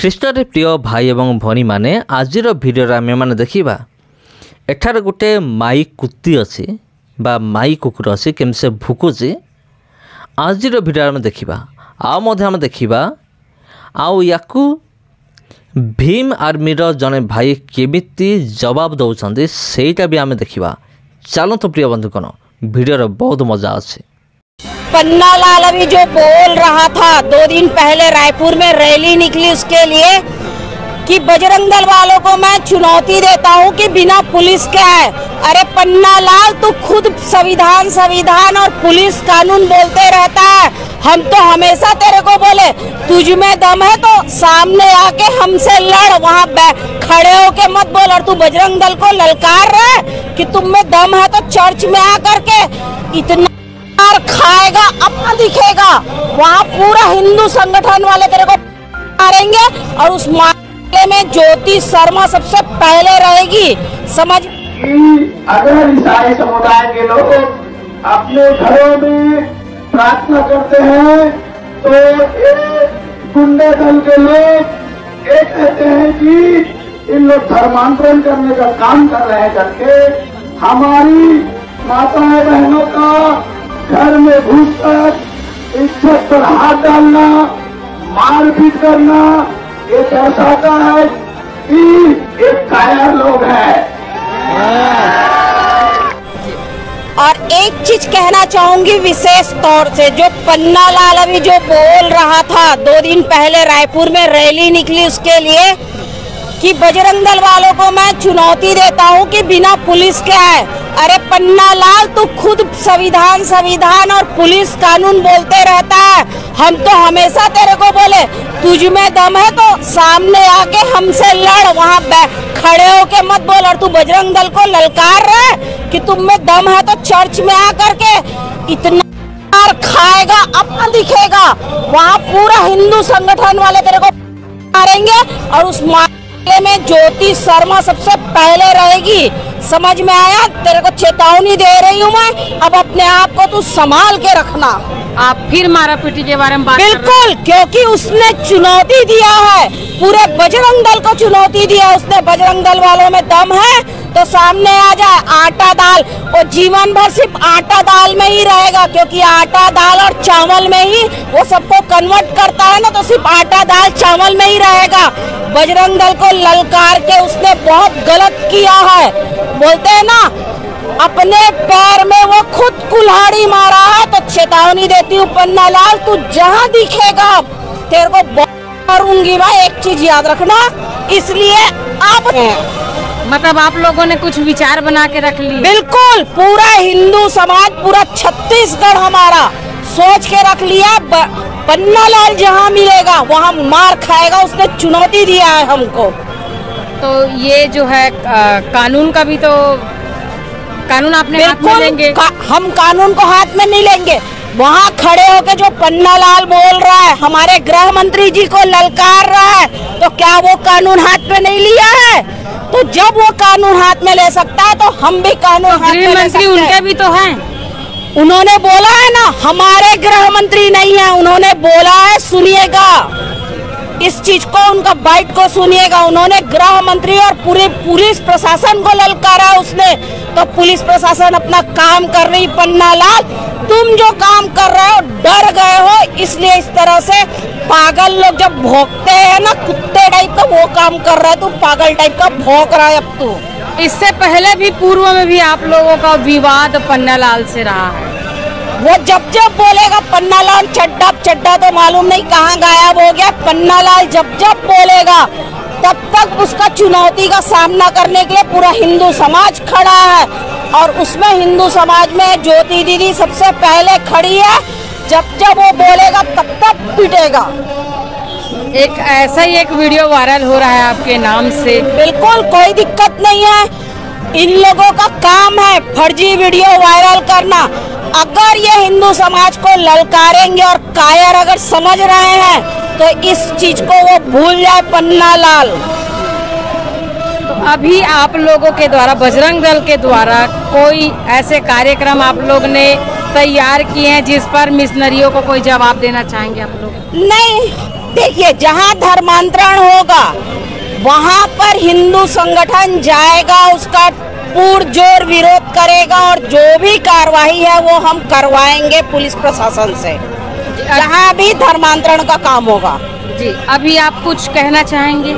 ଖ୍ରୀଷ୍ଟରେ ପ୍ରିୟ ଭାଇ ଏବଂ ଭଉଣୀ ମାନେ ଆଜିର ଭିଡ଼ିଓରେ ଆମେ ମାନେ ଦେଖିବା ଏଠାରେ ଗୋଟେ ମାଇ କୁତି ଅଛି ବା ମାଇ କୁକୁର ଅଛି କେମିତି ସେ ଭୁକୁଛି ଆଜିର ଭିଡ଼ିଓରେ ଆମେ ଦେଖିବା ଆଉ ମଧ୍ୟ ଆମେ ଦେଖିବା ଆଉ ୟାକୁ ଭୀମ ଆର୍ମିର ଜଣେ ଭାଇ କେମିତି ଜବାବ ଦେଉଛନ୍ତି ସେଇଟା ବି ଆମେ ଦେଖିବା। ଚାଲନ୍ତୁ ପ୍ରିୟ ବନ୍ଧୁଗଣ वीडियो बहुत मजा है। पन्ना लाल अभी जो बोल रहा था 2 दिन पहले रायपुर में रैली निकली उसके लिए कि बजरंग दल वालों को मैं चुनौती देता हूं कि बिना पुलिस के है। अरे पन्ना लाल तू खुद संविधान और पुलिस कानून बोलते रहता है। हम तो हमेशा तेरे को बोले तुझ में दम है तो सामने आके हमसे लड़, वहाँ खड़े होके मत बोल। और तू बजरंग दल को ललकार रहा है कि तुम में दम है तो चर्च में आकर के इतना मार खाएगा, अपना दिखेगा। वहाँ पूरा हिंदू संगठन वाले तेरे को मारेंगे और उस मामले में ज्योति शर्मा सबसे पहले रहेगी। समझ अगर ईसाई समुदाय के लोग अपने घरों में प्रार्थना करते हैं तो गुंडे दल के लोग ये कहते हैं कि इन लोग धर्मांतरण करने का काम कर रहे हैं करके हमारी माताएं बहनों का घर में घुसकर इज्जत पर हाथ डालना, मारपीट करना, ये दर्शाता है कि एक कायर लोग हैं। और एक चीज कहना चाहूंगी विशेष तौर से, जो पन्ना लाल अभी जो बोल रहा था 2 दिन पहले रायपुर में रैली निकली उसके लिए कि बजरंग दल वालों को मैं चुनौती देता हूं कि बिना पुलिस के है। अरे पन्ना लाल तू खुद संविधान और पुलिस कानून बोलते रहता है। हम तो हमेशा तेरे को बोले तुझ में दम है तो सामने आके हमसे लड़, वहाँ खड़े होके मत बोल। और तू बजरंग दल को ललकार रहा है कि तुम में दम है तो चर्च में आकर के इतना मार खाएगा, अपना दिखेगा। वहाँ पूरा हिंदू संगठन वाले तेरे को मारेंगे और उस मामले में ज्योति शर्मा सबसे पहले रहेगी। समझ में आया? तेरे को चेतावनी दे रही हूँ मैं, अब अपने आप को तू संभाल के रखना। आप फिर मारा पीटी के बारे में बात बिल्कुल, क्योंकि उसने चुनौती दिया है, पूरे बजरंग दल को चुनौती दिया उसने। बजरंग दल वालों में दम है तो सामने आ जाए। आटा दाल वो जीवन भर सिर्फ आटा दाल में ही रहेगा, क्योंकि आटा दाल और चावल में ही वो सबको कन्वर्ट करता है ना, तो सिर्फ आटा दाल चावल में ही रहेगा। बजरंग दल को ललकार के उसने बहुत गलत किया है। बोलते हैं ना अपने पैर में वो खुद कुल्हाड़ी मारा है। तो चेतावनी देती हूँ पन्ना लाल, तू जहाँ दिखेगा तेरे को मारूंगी भाई, एक चीज याद रखना। इसलिए आप मतलब आप लोगों ने कुछ विचार बना के रख ली? बिल्कुल, पूरा हिंदू समाज, पूरा छत्तीसगढ़ हमारा सोच के रख लिया पन्ना लाल जहाँ मिलेगा वहाँ मार खाएगा। उसने चुनौती दिया है हमको। तो ये जो है कानून का भी तो कानून आपने हाथ में लेंगे? हम कानून को हाथ में नहीं लेंगे। वहाँ खड़े होके जो पन्ना लाल बोल रहा है, हमारे गृह मंत्री जी को ललकार रहा है, तो क्या वो कानून हाथ में नहीं लिया है? तो जब वो कानून हाथ में ले सकता है तो हम भी कानून हाथ में ले सकते हैं। गृह मंत्री उनके भी तो हैं। उन्होंने बोला है ना, हमारे गृह मंत्री नहीं है, उन्होंने बोला है, सुनिएगा इस चीज को, उनका बाइट को सुनिएगा। उन्होंने गृह मंत्री और पूरे पुलिस प्रशासन को ललकारा उसने। तो पुलिस प्रशासन अपना काम कर रही। पन्ना लाल तुम जो काम कर रहे हो डर गए हो, इसलिए इस तरह से पागल लोग जब भौंकते हैं ना, कुत्ते टाइप का वो काम कर रहा है। तू पागल टाइप का भौंक रहा है अब तू। इससे पहले भी पूर्व में भी आप लोगों का विवाद पन्ना लाल से रहा है। वो जब जब बोलेगा पन्ना लाल चड्डा तो मालूम नहीं कहाँ गायब हो गया। पन्ना लाल जब जब बोलेगा तब तक उसका चुनौती का सामना करने के लिए पूरा हिंदू समाज खड़ा है। और उसमें हिंदू समाज में ज्योति दीदी सबसे पहले खड़ी है। जब जब वो बोलेगा तब तक पिटेगा। एक ऐसा ही एक वीडियो वायरल हो रहा है आपके नाम से। बिल्कुल, कोई दिक्कत नहीं है। इन लोगों का काम है फर्जी वीडियो वायरल करना। अगर ये हिंदू समाज को ललकारेंगे और कायर अगर समझ रहे हैं तो इस चीज को वो भूल जाए पन्ना लाल। तो अभी आप लोगों के द्वारा, बजरंग दल के द्वारा कोई ऐसे कार्यक्रम आप लोग ने तैयार किए हैं जिस पर मिशनरियों को कोई जवाब देना चाहेंगे आप लोग? नहीं, देखिए, जहाँ धर्मांतरण होगा वहाँ पर हिंदू संगठन जाएगा, उसका पुरजोर विरोध करेगा और जो भी कार्रवाई है वो हम करवाएंगे पुलिस प्रशासन से, जहाँ भी धर्मांतरण का काम होगा। जी, अभी आप कुछ कहना चाहेंगे?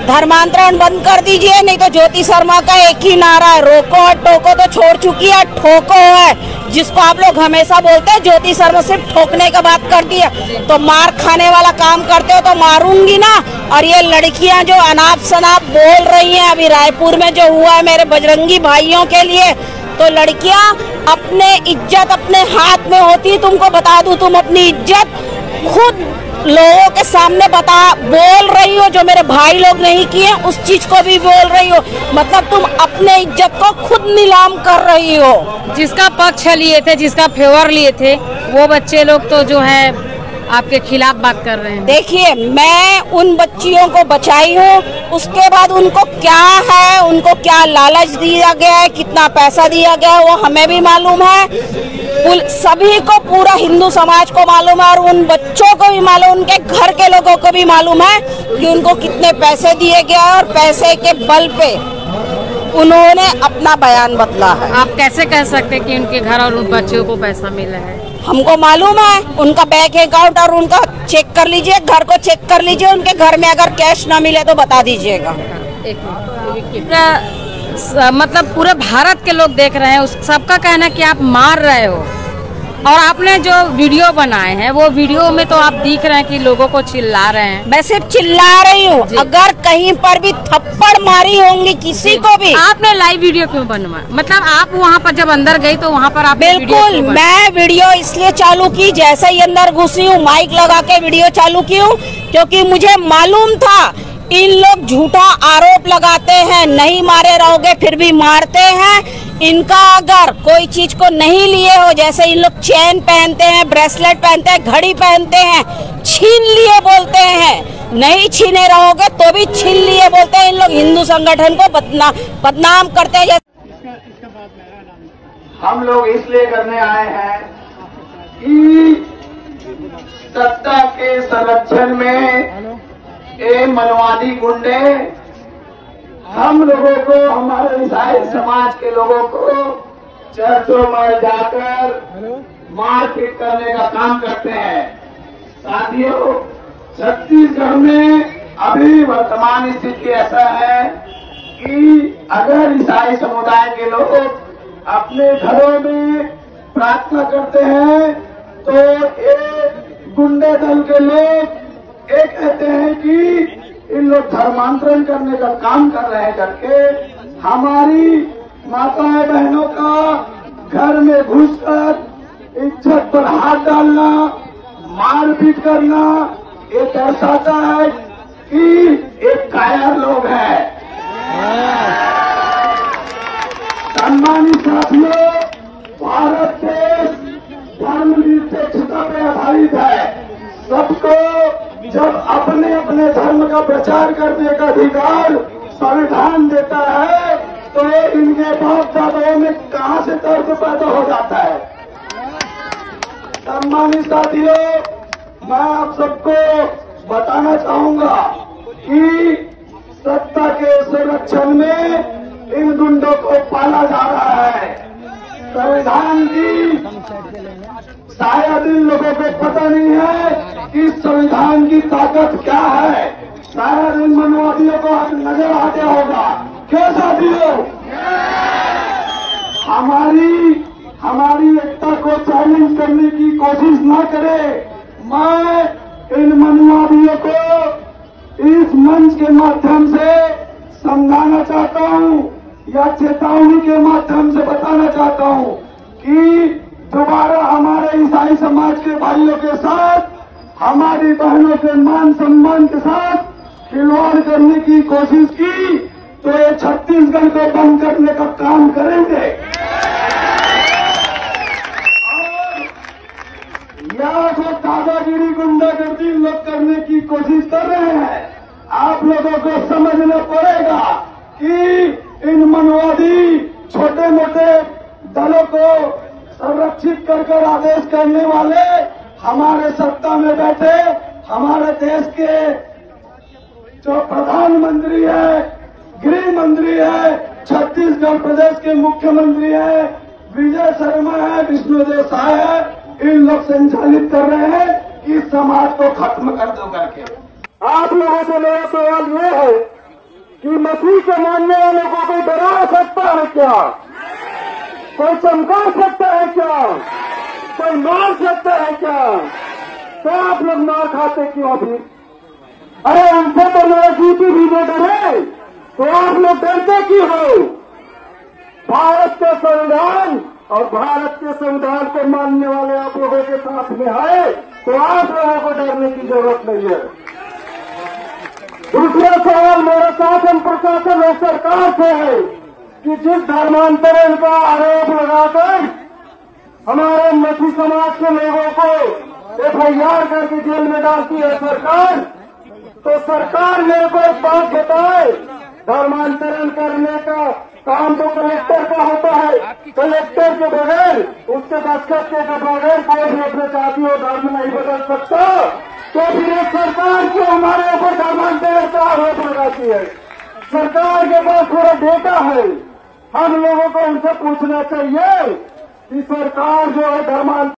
धर्मांतरण बंद कर दीजिए, नहीं तो ज्योति शर्मा का एक ही नारा है, रोको और टोको तो छोड़ चुकी है, ठोको है, जिसको आप लोग हमेशा बोलते हैं। ज्योति शर्मा सिर्फ ठोकने का बात करती है, तो मार खाने वाला काम करते हो तो मारूंगी ना। और ये लड़कियां जो अनाप शनाप बोल रही हैं, अभी रायपुर में जो हुआ है मेरे बजरंगी भाइयों के लिए, तो लड़कियां अपने इज्जत अपने हाथ में होती। तुमको बता दूं, तुम अपनी इज्जत खुद लोगों के सामने बोल रही हो, जो मेरे भाई लोग नहीं किए उस चीज को भी बोल रही हो। मतलब तुम अपने इज्जत को खुद नीलाम कर रही हो। जिसका पक्ष लिए थे, जिसका फेवर लिए थे, वो बच्चे लोग तो जो है आपके खिलाफ बात कर रहे हैं। देखिए, मैं उन बच्चियों को बचाई हूँ, उसके बाद उनको क्या है, उनको क्या लालच दिया गया है, कितना पैसा दिया गया है, वो हमें भी मालूम है, सभी को, पूरा हिंदू समाज को मालूम है, और उन बच्चों को भी मालूम, उनके घर के लोगों को भी मालूम है कि उनको कितने पैसे दिए गए हैं, और पैसे के बल पे उन्होंने अपना बयान बदला है। आप कैसे कह सकते हैं कि उनके घर और उन बच्चों को पैसा मिला है? हमको मालूम है, उनका बैंक अकाउंट और उनका चेक कर लीजिए, घर को चेक कर लीजिए, उनके घर में अगर कैश ना मिले तो बता दीजिएगा। मतलब पूरे भारत के लोग देख रहे हैं, उस सबका कहना है कि आप मार रहे हो, और आपने जो वीडियो बनाए हैं वो वीडियो में तो आप दिख रहे हैं कि लोगों को चिल्ला रहे हैं। मैं सिर्फ चिल्ला रही हूँ, अगर कहीं पर भी थप्पड़ मारी होंगी किसी को भी। आपने लाइव वीडियो क्यों बनवाया? मतलब आप वहाँ पर जब अंदर गई तो वहाँ पर आप? बिल्कुल, मैं वीडियो इसलिए चालू की, जैसे ही अंदर घुसी हूँ माइक लगा के वीडियो चालू की हूँ, क्योंकि मुझे मालूम था इन लोग झूठा आरोप लगाते हैं, नहीं मारे रहोगे फिर भी मारते हैं। इनका अगर कोई चीज को नहीं लिए हो, जैसे इन लोग चेन पहनते हैं, ब्रेसलेट पहनते हैं, घड़ी पहनते हैं, छीन लिए बोलते हैं, नहीं छीने रहोगे तो भी छीन लिए बोलते हैं। इन लोग हिंदू संगठन को बदनाम करते हैं। हम लोग इसलिए करने आए हैं कि सत्ता के संरक्षण में ये मनवादी गुंडे हम लोगों को, हमारे ईसाई समाज के लोगों को चर्चों में जाकर मारपीट करने का काम करते हैं। साथियों, छत्तीसगढ़ में अभी वर्तमान स्थिति ऐसा है कि अगर ईसाई समुदाय के लोग अपने घरों में प्रार्थना करते हैं तो ये गुंडे दल के लोग ये कहते हैं कि इन लोग धर्मांतरण करने का काम कर रहे हैं करके हमारी माताएं बहनों का घर में घुसकर इज्जत पर हाथ डालना, मारपीट करना, ये दर्शाता है कि एक कायर लोग है। सम्मानित साथियों, भारत देश धर्मनिरपेक्षता पे आधारित है। सबको जब अपने अपने धर्म का प्रचार करने का अधिकार संविधान देता है तो इनके बाप दादाओं में कहां से तर्क पैदा हो जाता है। सम्मानित साथियों, मैं आप सबको बताना चाहूंगा कि सत्ता के संरक्षण में इन गुंडों को पाला जा रहा है। संविधान की शायद इन लोगों को पता नहीं है कि संविधान की ताकत क्या है। शायद इन मनवादियों को नजर आ गया होगा। क्या साथियों, हमारी एकता को चैलेंज करने की कोशिश न करें। मैं इन मनवादियों को इस मंच के माध्यम से समझाना चाहता हूं या चेतावनी के माध्यम से बताना चाहता हूं कि दोबारा हमारे ईसाई समाज के भाइयों के साथ, हमारी बहनों के मान सम्मान के साथ खिलवाड़ करने की कोशिश की तो ये छत्तीसगढ़ को बंद करने का काम करेंगे। और जो दादागिरी गुंडागर्दी लोग करने की कोशिश कर रहे हैं, आप लोगों को समझना पड़ेगा कि इन मनवादी छोटे मोटे दलों को संरक्षित कर आदेश करने वाले हमारे सत्ता में बैठे हमारे देश के जो प्रधानमंत्री है, गृह मंत्री है, छत्तीसगढ़ प्रदेश के मुख्यमंत्री है, विजय शर्मा है, विष्णुदेव साय है, इन लोग संचालित कर रहे हैं कि इस समाज को खत्म कर दो करके। आप लोगों से मेरा सवाल ये है कि मसीह के मानने वालों को कोई डरा सकता है क्या? कोई चमका सकता है क्या? कोई मार सकता है क्या? तो आप लोग मार खाते क्यों अभी? अरे उनसे तो मेरा ड्यूटी भी नहीं डरे, तो आप लोग डरते क्यों हो? भारत के संविधान और भारत के संविधान को मानने वाले आप लोगों के साथ में आए तो आप लोगों को डरने की जरूरत नहीं है। दूसरा सवाल मेरा शासन प्रशासन और सरकार से है कि जिस धर्मांतरण का आरोप लगाकर हमारे मसीह समाज के लोगों को FIR करके जेल में डालती है सरकार, तो सरकार मेरे को एक बात बताए, धर्मांतरण करने का काम तो कलेक्टर का होता है, कलेक्टर के बगैर उसके दस्तखत के बगैर कोई भी अपने जाति और धर्म नहीं बदल सकता, तो फिर एक सरकार क्यों हमारे ऊपर धर्मांतरण का आरोप लगाती है? सरकार के पास पूरा डेटा है, हम लोगों को उनसे पूछना चाहिए कि सरकार जो है धर्मांतरण